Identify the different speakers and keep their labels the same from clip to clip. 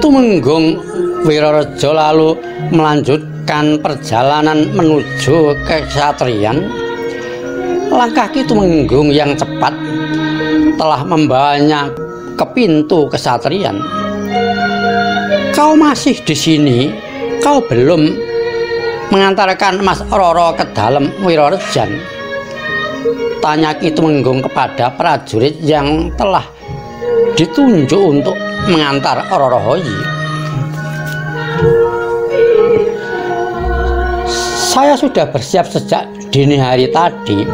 Speaker 1: Tumenggung Wiraraja lalu melanjutkan perjalanan menuju kesatrian. Langkah Ki Tumenggung yang cepat telah membawanya ke pintu kesatrian. Kau masih di sini? Kau belum mengantarkan Mas Roro ke dalam Wirarajan? Tanya Ki Tumenggung kepada prajurit yang telah ditunjuk untuk mengantar Roro Hoyi. Saya sudah bersiap sejak dini hari tadi,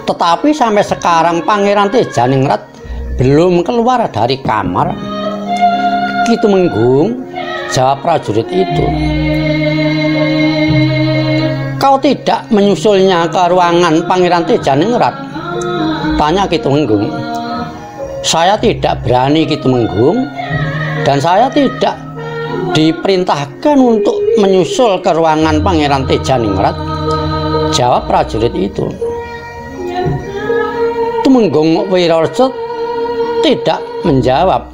Speaker 1: tetapi sampai sekarang Pangeran Tejaningrat belum keluar dari kamar. Ki Tumenggung, jawab prajurit itu. Kau tidak menyusulnya ke ruangan Pangeran Tejaningrat? Tanya Ki Tumenggung. Saya tidak berani, Ki Tumenggung, dan saya tidak diperintahkan untuk menyusul ke ruangan Pangeran Tejaningrat, jawab prajurit itu. Tumenggung Wiraraja tidak menjawab.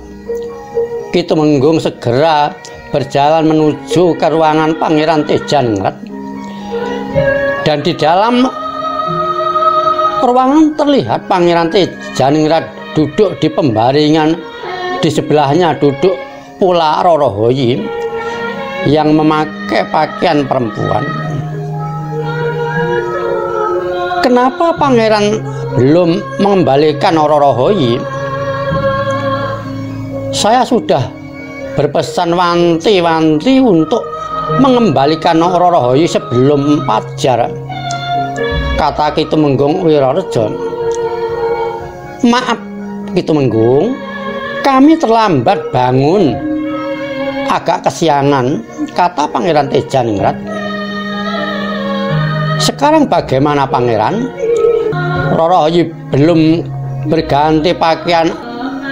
Speaker 1: Ki Tumenggung segera berjalan menuju ke ruangan Pangeran Tejaningrat, dan di dalam ruangan terlihat Pangeran Tejaningrat duduk di pembaringan. Di sebelahnya duduk pula Roro Hoyi yang memakai pakaian perempuan. Kenapa pangeran belum mengembalikan Roro Hoyi? Saya sudah berpesan wanti-wanti untuk mengembalikan Roro Hoyi sebelum fajar, kata Ki Tumenggung Wiraraja. Maaf Ki Tumenggung, kami terlambat bangun, agak kesiangan, kata Pangeran Tejaningrat. Sekarang bagaimana Pangeran? Roro Hoyi belum berganti pakaian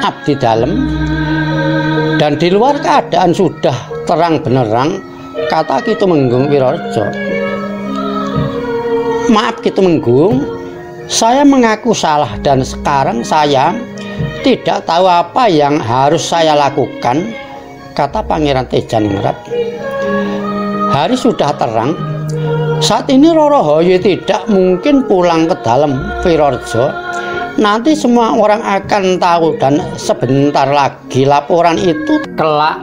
Speaker 1: abdi dalam, dan di luar keadaan sudah terang benerang, kata Ki Tumenggung Wiraraja. Maaf Ki Tumenggung, saya mengaku salah dan sekarang saya tidak tahu apa yang harus saya lakukan, kata Pangeran Tejaningrat. Hari sudah terang. Saat ini Roro Hoyi tidak mungkin pulang ke dalam Wiraraja. Nanti semua orang akan tahu dan sebentar lagi laporan itu kelak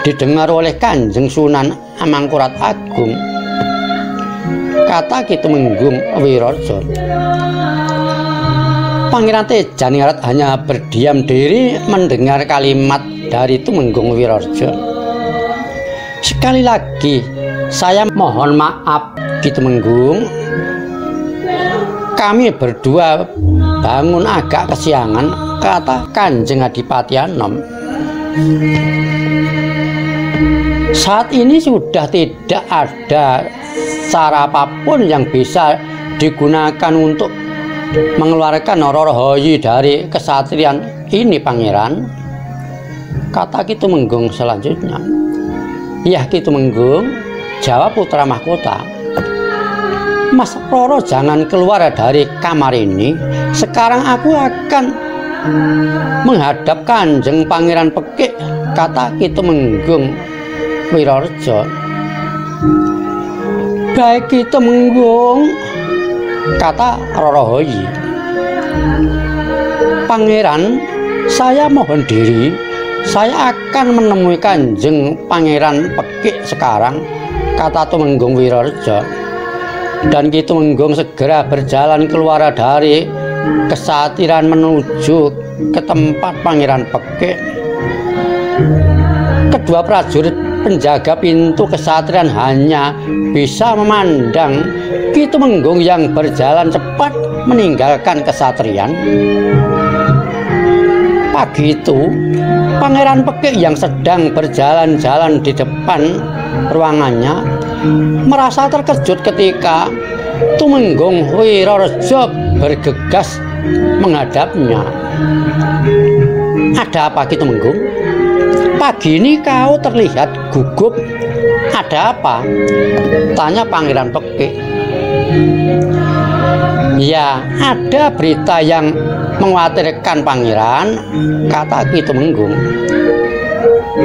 Speaker 1: didengar oleh Kanjeng Sunan Amangkurat Agung, kata Ki Tumenggung Wiraraja. Pangeran Tejaningrat hanya berdiam diri mendengar kalimat dari Tumenggung Wiraraja. Sekali lagi saya mohon maaf Ki Tumenggung, kami berdua bangun agak kesiangan, kata Kanjeng Adipati Anom. Saat ini sudah tidak ada cara apapun yang bisa digunakan untuk mengeluarkan Roro Hoyi dari kesatrian ini Pangeran, kata Ki Tumenggung selanjutnya. Ya Ki Tumenggung, jawab putra mahkota. Mas Roro jangan keluar dari kamar ini. Sekarang aku akan menghadap Kanjeng Pangeran Pekik, kata Ki Tumenggung Wiraraja. Baik Ki Tumenggung, kata Roro Hoyi. Pangeran, saya mohon diri. Saya akan menemui Kanjeng Pangeran Pekik sekarang, kata Tumenggung Wiraraja. Dan Ki Tumenggung segera berjalan keluar dari kesatiran menuju ke tempat Pangeran Pekik. Kedua prajurit penjaga pintu kesatrian hanya bisa memandang Ki Tumenggung yang berjalan cepat meninggalkan kesatrian. Pagi itu, Pangeran Pekik yang sedang berjalan-jalan di depan ruangannya merasa terkejut ketika Tumenggung Wiraraja bergegas menghadapnya. Ada apa Ki Tumenggung? Pagi ini kau terlihat gugup. Ada apa? Tanya Pangeran Pekik. Ya, ada berita yang mengkhawatirkan pangeran, kata Ki Tumenggung.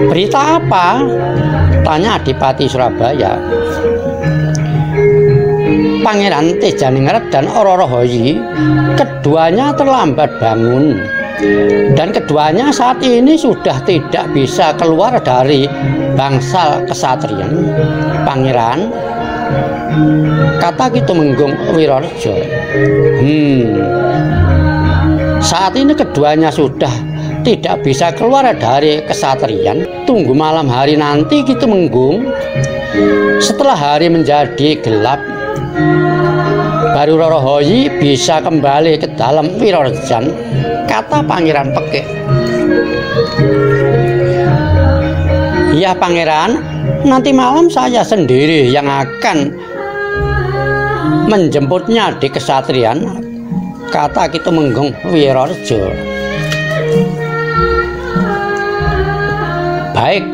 Speaker 1: Berita apa? Tanya Adipati Surabaya. Pangeran Tejaningrat dan Ororohoyi keduanya terlambat bangun, dan keduanya saat ini sudah tidak bisa keluar dari bangsal kesatrian. Pangeran, kata Ki Tumenggung Wirorejo. Saat ini keduanya sudah tidak bisa keluar dari kesatrian. Tunggu malam hari nanti Ki Tumenggung. Setelah hari menjadi gelap, baru Rorohoyi bisa kembali ke dalam Wirorejan, kata Pangeran Pekik. Ya Pangeran, nanti malam saya sendiri yang akan menjemputnya di kesatrian, kata Ki Tumenggung Wirorejo. Baik,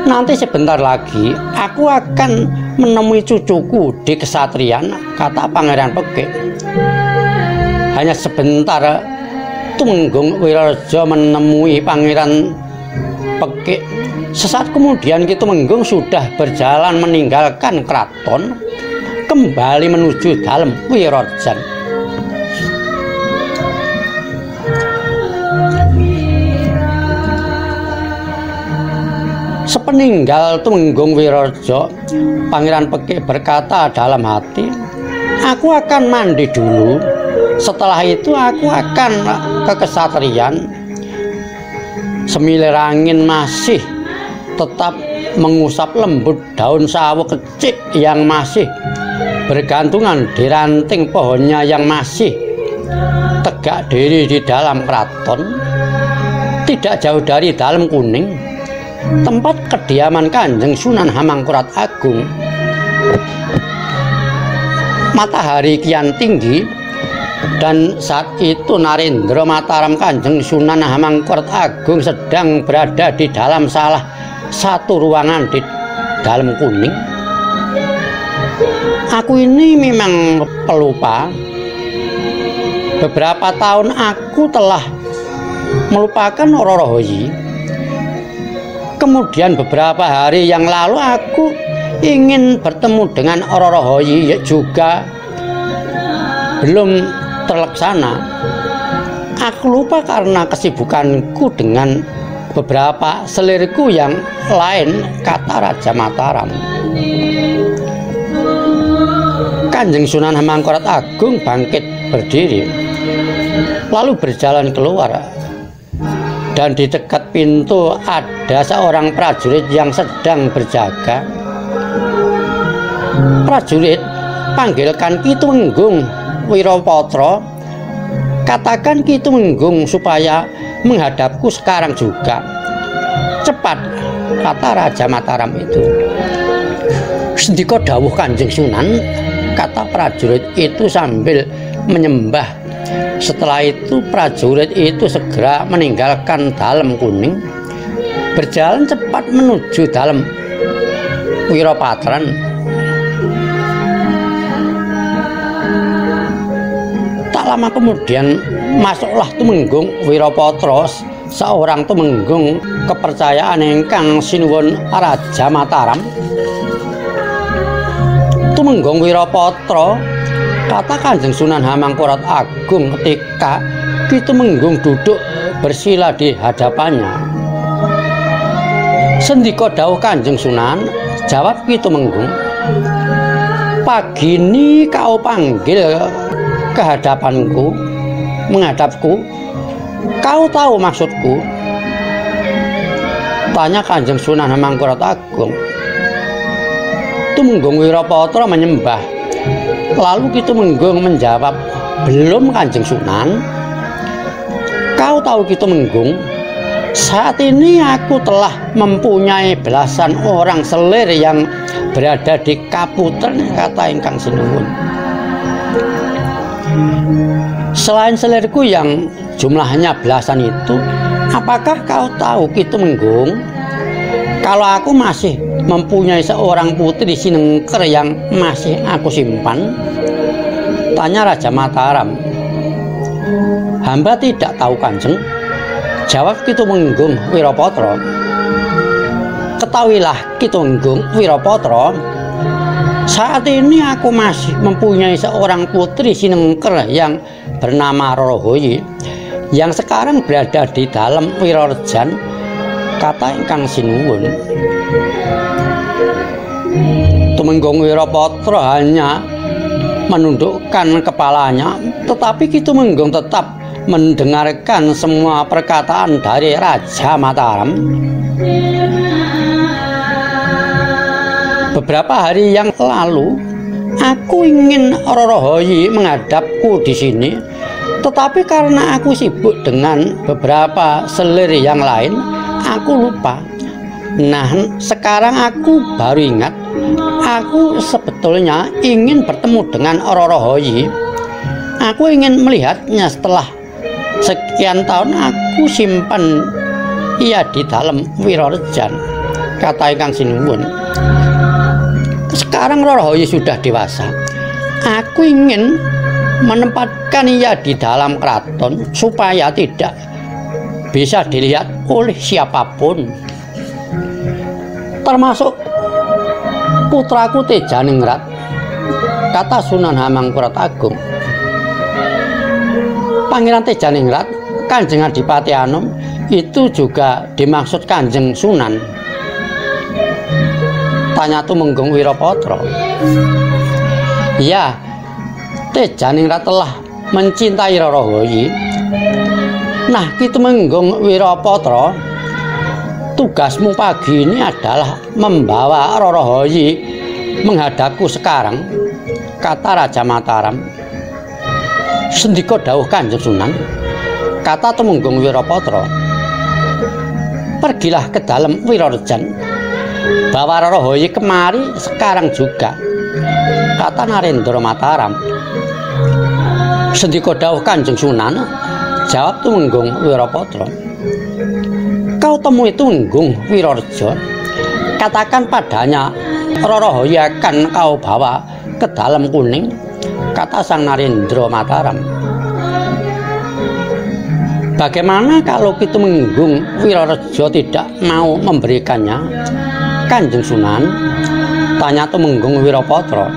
Speaker 1: nanti sebentar lagi aku akan menemui cucuku di kesatrian, kata Pangeran Pekik. Hanya sebentar Tumenggung Wirorejo menemui Pangeran Pekik. Sesaat kemudian Ki Tumenggung sudah berjalan meninggalkan keraton, kembali menuju dalam Wirorejan. Sepeninggal Tumenggung Wirorejo, Pangeran Pekik berkata dalam hati, aku akan mandi dulu. Setelah itu aku akan ke kesatrian. Semilir angin masih tetap mengusap lembut daun sawo kecil yang masih bergantungan di ranting pohonnya yang masih tegak diri di dalam keraton. Tidak jauh dari Dalam Kuning, tempat kediaman Kanjeng Sunan Hamangkurat Agung. Matahari kian tinggi, dan saat itu Narendra Mataram Kanjeng Sunan Hamangkurat Agung sedang berada di dalam salah satu ruangan di Dalam Kuning. Aku ini memang pelupa. Beberapa tahun aku telah melupakan Rorohoyi. Kemudian beberapa hari yang lalu aku ingin bertemu dengan Rorohoyi juga belum terlaksana. Aku lupa karena kesibukanku dengan beberapa selirku yang lain, kata Raja Mataram. Kanjeng Sunan Hamangkurat Agung bangkit berdiri, lalu berjalan keluar. Dan di dekat pintu ada seorang prajurit yang sedang berjaga. Prajurit, panggilkan Ki Tumenggung Wiropatra. Katakan Ki Tumenggung supaya menghadapku sekarang juga. Cepat, kata Raja Mataram itu. Sendika dawuh Kanjeng Sunan, kata prajurit itu sambil menyembah. Setelah itu prajurit itu segera meninggalkan Dalam Kuning, berjalan cepat menuju Dalam Wiropatran. Tak lama kemudian masuklah Tumenggung Wiropatra, seorang tumenggung kepercayaan ingkang sinuwun Raja Mataram. Tumenggung Wiropatra, kata Kanjeng Sunan Hamangkurat Agung ketika Ki Tumenggung duduk bersila di hadapannya. Sendika dawuh Kanjeng Sunan, jawab Ki Tumenggung. Pagi ini kau panggil ke hadapanku, menghadapku. Kau tahu maksudku? Tanya Kanjeng Sunan Hamangkurat Agung. Tumenggung Wiropatra menyembah. Lalu Ki Tumenggung menjawab, belum Kanjeng Sunan. Kau tahu Ki Tumenggung, saat ini aku telah mempunyai belasan orang selir yang berada di Kaputren, kata ingkang sinuwun. Selain selirku yang jumlahnya belasan itu, apakah kau tahu Ki Tumenggung, kalau aku masih mempunyai seorang putri Sinengker yang masih aku simpan? Tanya Raja Mataram. Hamba tidak tahu Kanjeng, jawab Ki Tumenggung Wirapatra. Ketahuilah Ki Tumenggung Wirapatra, saat ini aku masih mempunyai seorang putri Sinengker yang bernama Rorohoyi, yang sekarang berada di dalam Wirorejan, kata Ingkang Sinuwun. Tumenggung Wirapatra hanya menundukkan kepalanya, tetapi Ki Tumenggung tetap mendengarkan semua perkataan dari Raja Mataram. Beberapa hari yang lalu, aku ingin Rorohoyi menghadapku di sini, tetapi karena aku sibuk dengan beberapa selir yang lain, aku lupa. Nah, sekarang aku baru ingat, aku sebetulnya ingin bertemu dengan Rorohoyi. Aku ingin melihatnya setelah sekian tahun aku simpan ia di dalam Wirorejan, kata Ingkang Sinuwun. Sekarang Rorohoyi sudah dewasa. Aku ingin menempatkan ia di dalam keraton supaya tidak bisa dilihat oleh siapapun, termasuk putraku Tejaningrat, kata Sunan Hamangkurat Agung. Pangeran Tejaningrat, Kanjeng Adipati Anom, itu juga dimaksud Kanjeng Sunan? Tanya Tumenggung Wirapatra. Ya, Tejaningrat telah mencintai Rorohoyi. Nah, Ki Tumenggung Wirapatra, tugasmu pagi ini adalah membawa Rorohoyi menghadapku sekarang, kata Raja Mataram. Sendika dawuh Kanjeng Sunan, kata Tumenggung Wirapatra. Pergilah ke dalam Wirorejan, bawa Rorohoyi kemari sekarang juga, kata Narendra Mataram. Sendika dawuh Kanjeng Sunan, jawab Tumenggung Wirapatra. Kau temui Tumenggung Wirorejo, katakan padanya Rorohoyi akan kau bawa ke dalam Kuning, kata Sang Narendra Mataram. Bagaimana kalau Ki Tumenggung Wirorejo tidak mau memberikannya, Kanjeng Sunan? Tanya Tumenggung Wirapatra.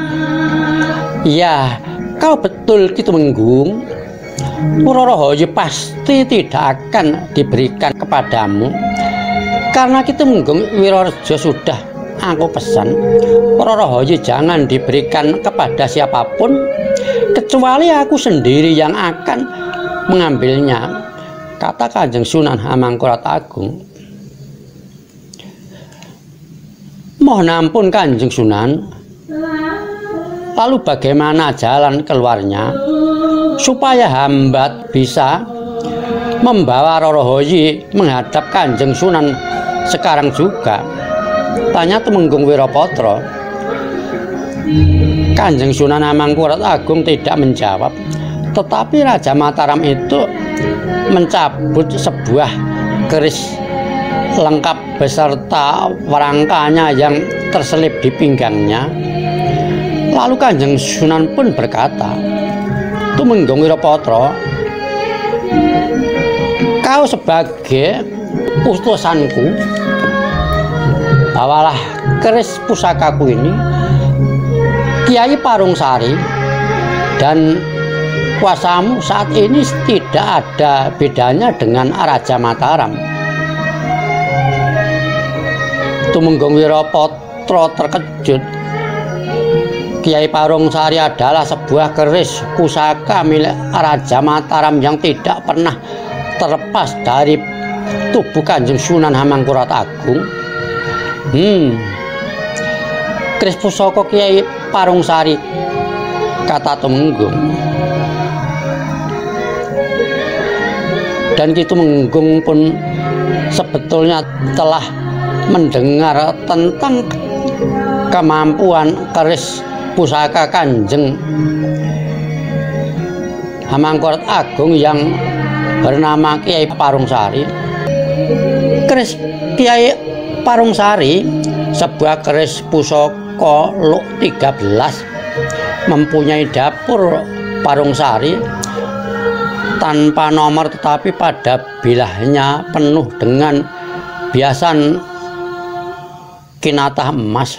Speaker 1: Ya, kau betul Ki Tumenggung. Rorohoyi pasti tidak akan diberikan kepadamu, karena Ki Tumenggung Wirorejo sudah aku pesan, Rorohoyi jangan diberikan kepada siapapun kecuali aku sendiri yang akan mengambilnya, kata Kanjeng Sunan Hamangkurat Agung. Mohon ampun Kanjeng Sunan, lalu bagaimana jalan keluarnya supaya hamba bisa membawa Rorohoyi menghadap Kanjeng Sunan sekarang juga? Tanya Tumenggung Wirapatra. Kanjeng Sunan Hamangkurat Agung tidak menjawab, tetapi Raja Mataram itu mencabut sebuah keris lengkap beserta warangkanya yang terselip di pinggangnya. Lalu Kanjeng Sunan pun berkata, Tumenggung Wirapatra, kau sebagai utusanku, bawalah keris pusakaku ini. Kiai Parungsari dan kuasamu saat ini tidak ada bedanya dengan Raja Mataram. Tumenggung Wirapatra terkejut. Kiai Parungsari adalah sebuah keris pusaka milik Raja Mataram yang tidak pernah terlepas dari tubuh Kanjeng Sunan Hamangkurat Agung. Keris pusaka Kiai Parungsari, kata Tumenggung. Dan Ki Tumenggung pun sebetulnya telah mendengar tentang kemampuan keris pusaka Kanjeng Hamangkurat Agung yang bernama Kiai Parungsari. Keris Kiai Parungsari, sebuah keris pusaka Luk 13, mempunyai dapur Parungsari tanpa nomor tetapi pada bilahnya penuh dengan biasan kinatah emas.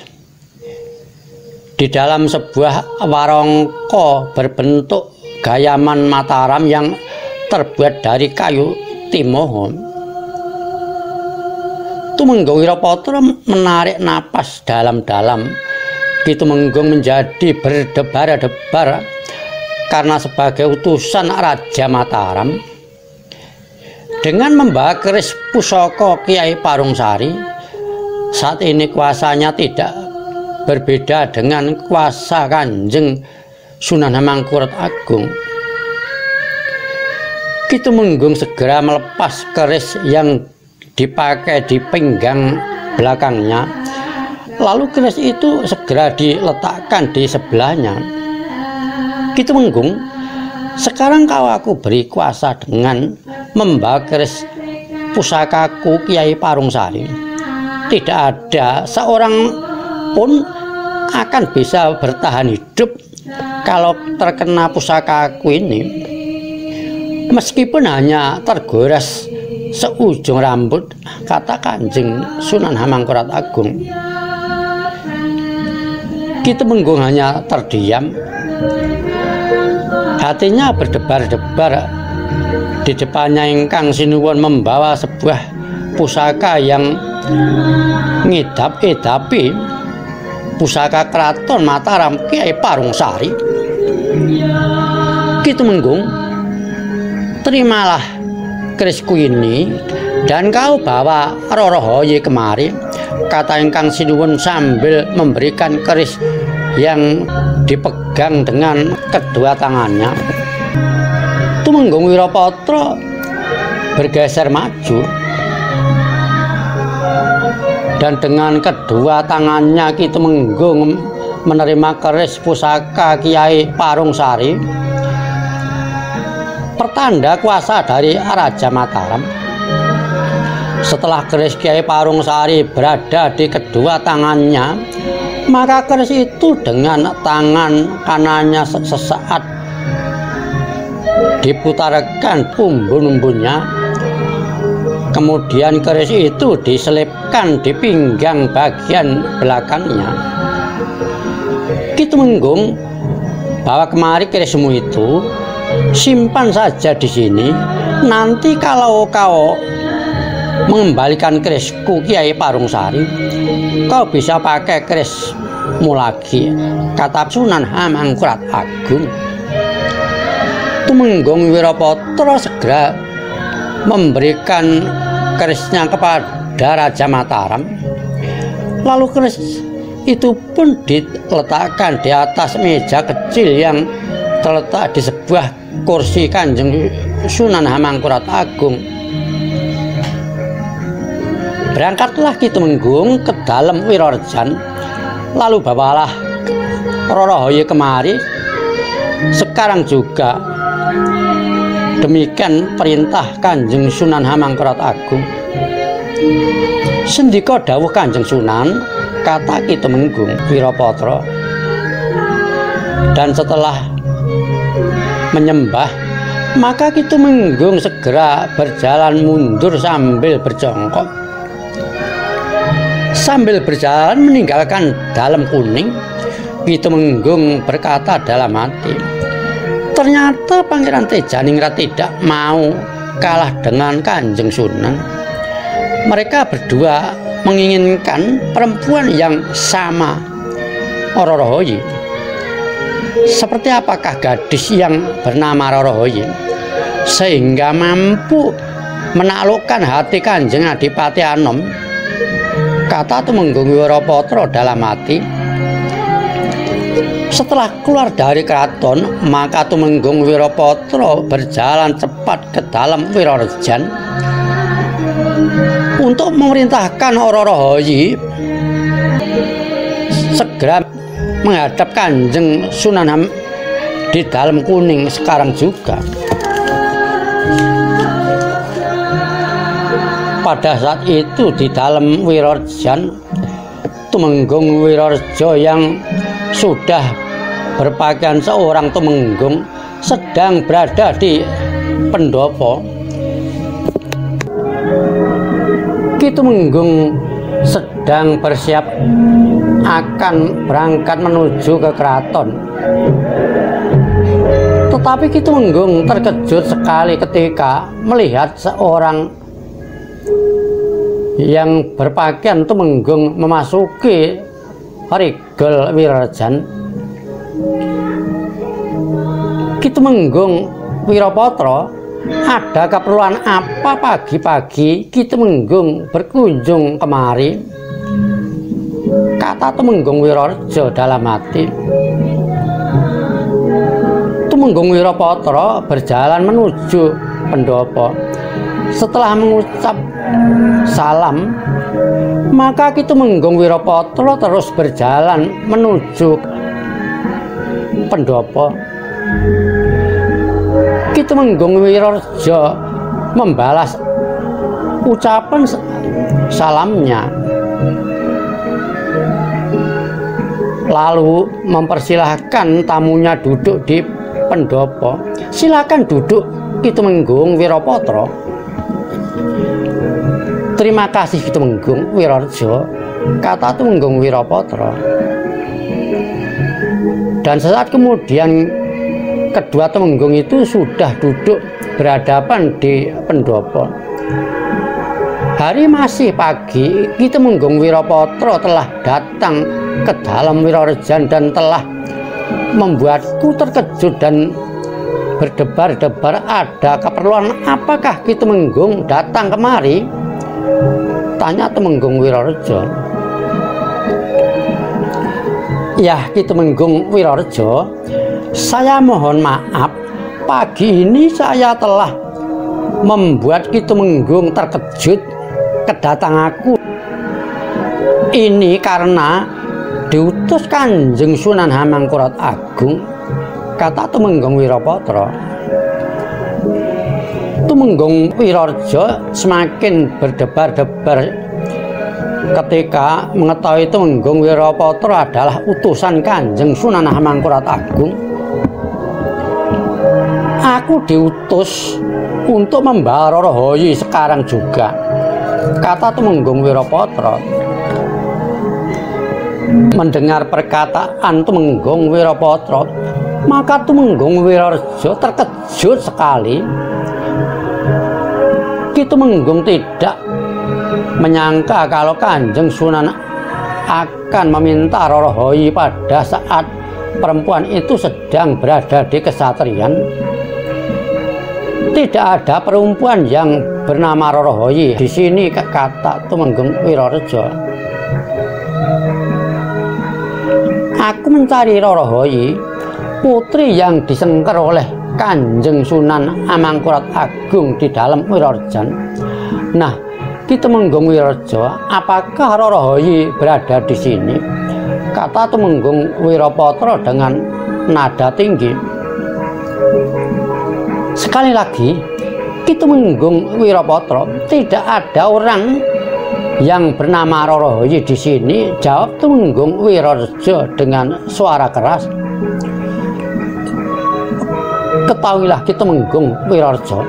Speaker 1: Di dalam sebuah warangka berbentuk gayaman Mataram yang terbuat dari kayu timoho, Tumenggung Wirapatra menarik napas dalam-dalam. Ki Tumenggung menjadi berdebar-debar karena sebagai utusan Raja Mataram dengan membawa keris pusaka Kiai Parungsari. Saat ini kuasanya tidak berbeda dengan kuasa Kanjeng Sunan Hamangkurat Agung. Ki Tumenggung segera melepas keris yang dipakai di pinggang belakangnya, lalu keris itu segera diletakkan di sebelahnya. Ki Tumenggung, sekarang kau aku beri kuasa dengan membawa keris pusakaku Kiai Parungsari. Tidak ada seorang pun akan bisa bertahan hidup kalau terkena pusakaku ini. Meskipun hanya tergores seujung rambut, kata Kanjeng Sunan Hamangkurat Agung. Ki Tumenggung hanya terdiam. Hatinya berdebar-debar. Di depannya Ingkang Sinuwun membawa sebuah pusaka yang ngidap-idapi pusaka Keraton Mataram Kiai Parungsari. Ki Tumenggung, terimalah kerisku ini dan kau bawa Rorohoye kemari, kata Ingkang Sinuwun sambil memberikan keris yang dipegang dengan kedua tangannya. Tumenggung Wirapatra bergeser maju dan dengan kedua tangannya Ki Tumenggung menerima keris pusaka Kiai Parungsari, pertanda kuasa dari Raja Mataram. Setelah keris Kiai Parungsari berada di kedua tangannya, maka keris itu dengan tangan kanannya sesaat diputarkan umbun-umbunnya. Kemudian keris itu diselipkan di pinggang bagian belakangnya. Ki Tumenggung, bawa kemari kerismu itu, simpan saja di sini. Nanti kalau kau mengembalikan kerisku Kiai Parungsari, kau bisa pakai kerismu lagi, kata Sunan Hamangkurat Agung. Tumenggung Wirapatra segera memberikan kerisnya kepada Raja Mataram. Lalu keris itu pun diletakkan di atas meja kecil yang terletak di sebuah kursi Kanjeng Sunan Hamangkurat Agung. Berangkatlah Ki Tumenggung ke dalam Wirorjan, lalu bawalah Rorohoye kemari. Sekarang juga demikian perintah Kanjeng Sunan Hamangkurat Agung. Sendika dawuh Kanjeng Sunan, kata Ki Tumenggung Wirapatra. Dan setelah menyembah, maka Ki Tumenggung segera berjalan mundur sambil berjongkok. Sambil berjalan meninggalkan Dalam Kuning, Ki Tumenggung berkata dalam hati, ternyata Pangeran Tejaningrat tidak mau kalah dengan Kanjeng Sunan. Mereka berdua menginginkan perempuan yang sama, Rorohoye. Seperti apakah gadis yang bernama Rorohoye sehingga mampu menaklukkan hati Kanjeng Adipati Anom, kata Tumenggung Wirapatra dalam hati. Setelah keluar dari keraton, maka Tumenggung Wirapatra berjalan cepat ke dalam Wirorjan untuk memerintahkan Rorohoye segera menghadap Kanjeng Sunan di Dalam Kuning sekarang juga. Pada saat itu di dalam Wirorjan, Tumenggung Wirorjo yang sudah berpakaian seorang tumenggung sedang berada di pendopo. Ki Tumenggung sedang bersiap akan berangkat menuju ke keraton. Tetapi Ki Tumenggung terkejut sekali ketika melihat seorang yang berpakaian Tumenggung memasuki Rigel Wirarejan. Ki Tumenggung Wirapatra, ada keperluan apa pagi-pagi Ki Tumenggung berkunjung kemari? Kata Tumenggung Wirareja dalam hati. Tumenggung Wirapatra berjalan menuju pendopo. Setelah mengucap salam, maka Ki Tumenggung Wirapatra terus berjalan menuju pendopo. Ki Tumenggung Wirareja membalas ucapan salamnya, lalu mempersilahkan tamunya duduk di pendopo. Silakan duduk, Ki Tumenggung Wirapatra. Terima kasih Ki Tumenggung Wirareja, kata Tumenggung Wirapatra. Dan sesaat kemudian kedua Tumenggung itu sudah duduk berhadapan di pendopo. Hari masih pagi, Ki Tumenggung Wirapatra telah datang ke dalam Wirarejan dan telah membuatku terkejut dan berdebar-debar. Ada keperluan apakah Ki Tumenggung datang kemari? Tanya Tumenggung Wirareja. Ya, Ki Tumenggung Wirareja, saya mohon maaf, pagi ini saya telah membuat Ki Tumenggung terkejut kedatanganku ini karena diutus Kanjeng Sunan Hamangkurat Agung, kata Tumenggung Wirapatra. Tumenggung Wirareja semakin berdebar-debar ketika mengetahui Tumenggung Wirapatra adalah utusan Kanjeng Sunan Hamangkurat Agung. Aku diutus untuk membawa Rara Hoyi sekarang juga, kata Tumenggung Wirapatra. Mendengar perkataan Tumenggung Wirapatra, maka Tumenggung Wirareja terkejut sekali. Ki Tumenggung tidak menyangka kalau Kanjeng Sunan akan meminta Rara Hoyi pada saat perempuan itu sedang berada di kesatrian. Tidak ada perempuan yang bernama Rara Hoyi di sini, kata Tumenggung Wirareja. Aku mencari Rara Hoyi, putri yang disengker oleh Kanjeng Sunan Amangkurat Agung di dalam Wirarejan. Nah, Ki Tumenggung Wirareja, apakah Rara Hoyi berada di sini? Kata Tumenggung Wirapatra dengan nada tinggi. Sekali lagi, Ki Tumenggung Wirapatra, tidak ada orang yang bernama Rara Hoyi di sini, jawab Tumenggung Wirareja dengan suara keras. Ketahuilah Ki Tumenggung Wirareja,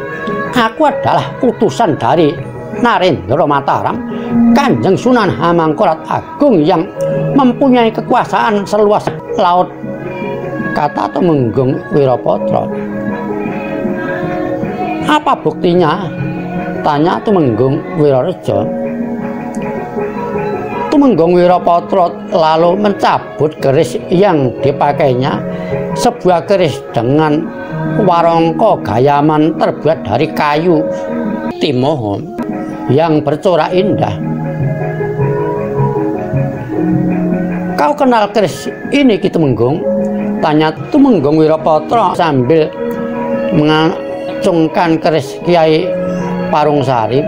Speaker 1: aku adalah utusan dari Narendra Mataram, Kanjeng Sunan Hamangkurat Agung yang mempunyai kekuasaan seluas laut, kata Tumenggung Wirapatra. Apa buktinya? Tanya Tumenggung Wirareja. Tumenggung Wirapatra lalu mencabut keris yang dipakainya, sebuah keris dengan warangka gayaman terbuat dari kayu timoho yang bercorak indah. Kau kenal keris ini, Ki Tumenggung? Tanya Tumenggung Wirapatra sambil mengacungkan keris Kiai Parungsari.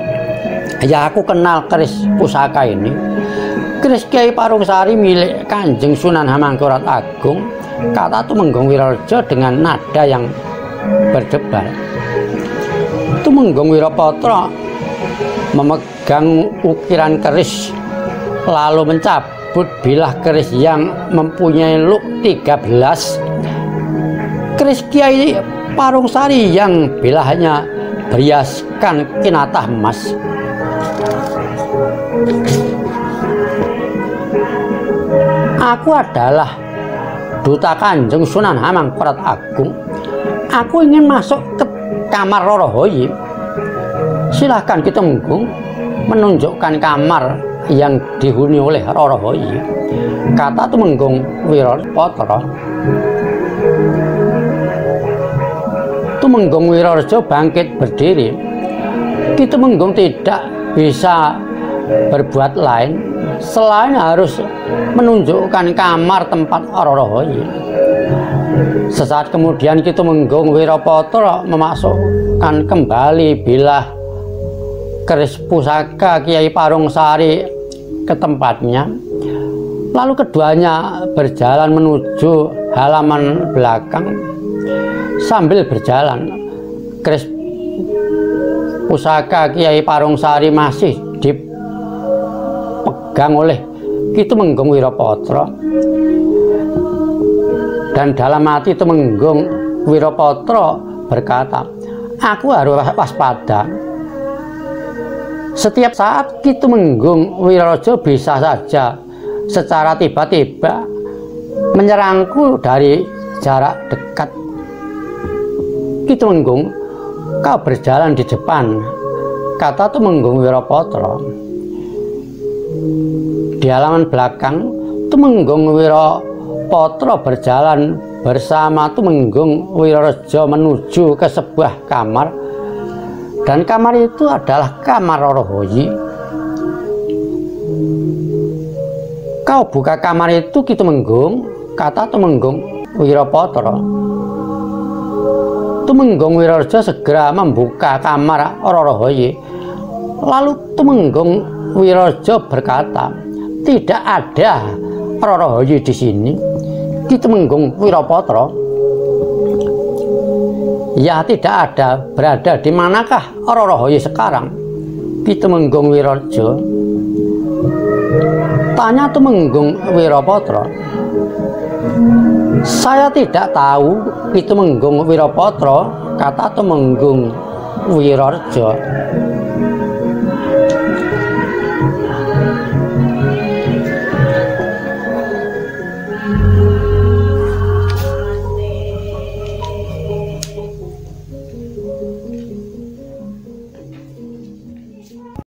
Speaker 1: Ya, aku kenal keris pusaka ini. Keris Kiai Parungsari milik Kanjeng Sunan Hamangkurat Agung, kata Tumenggung Wirareja dengan nada yang berdebar. Tumenggung Wirapatra memegang ukiran keris lalu mencabut bilah keris yang mempunyai luk 13. Keris Kiai Parung Sari yang belahannya berhiaskan kinatah emas. Aku adalah duta Kanjeng Sunan Hamangkurat Agung. Aku ingin masuk ke kamar Roro Hoyi. Silahkan Ki Tumenggung menunjukkan kamar yang dihuni oleh Roro Hoyi, kata Tumenggung Wirapatra. Tumenggung Wiraraja bangkit berdiri. Ki Tumenggung tidak bisa berbuat lain selain harus menunjukkan kamar tempat Roro Hoyi. Sesaat kemudian Ki Tumenggung Wirapatra memasukkan kembali bilah keris pusaka Kiai Parung Sari ke tempatnya. Lalu keduanya berjalan menuju halaman belakang. Sambil berjalan, keris pusaka Kiai Parung Sari masih dipegang oleh Ki Tumenggung Wirapatra. Dan dalam hati Tumenggung Wirapatra berkata, aku harus waspada. Setiap saat Ki Tumenggung Wiraraja bisa saja secara tiba-tiba menyerangku dari jarak dekat. Ki Tumenggung, kau berjalan di depan, kata Tumenggung Wirapatra. Di halaman belakang, Tumenggung Wirapatra berjalan bersama Tumenggung Wiraraja menuju ke sebuah kamar, dan kamar itu adalah kamar Roro Hoyi. Kau buka kamar itu Ki Tumenggung, kata Tumenggung Wirapatra. Tumenggung Wiraraja segera membuka kamar Roro Hoyi. Lalu Tumenggung Wiraraja berkata, tidak ada Roro Hoyi di sini. Ki Tumenggung Wirapatra, ya tidak ada. Berada di manakah Roro Hoyi sekarang? Ki Tumenggung Wiraraja, tanya Tumenggung Wirapatra. Saya tidak tahu, Ki Tumenggung Wirapatra, kata Tumenggung Wiraraja.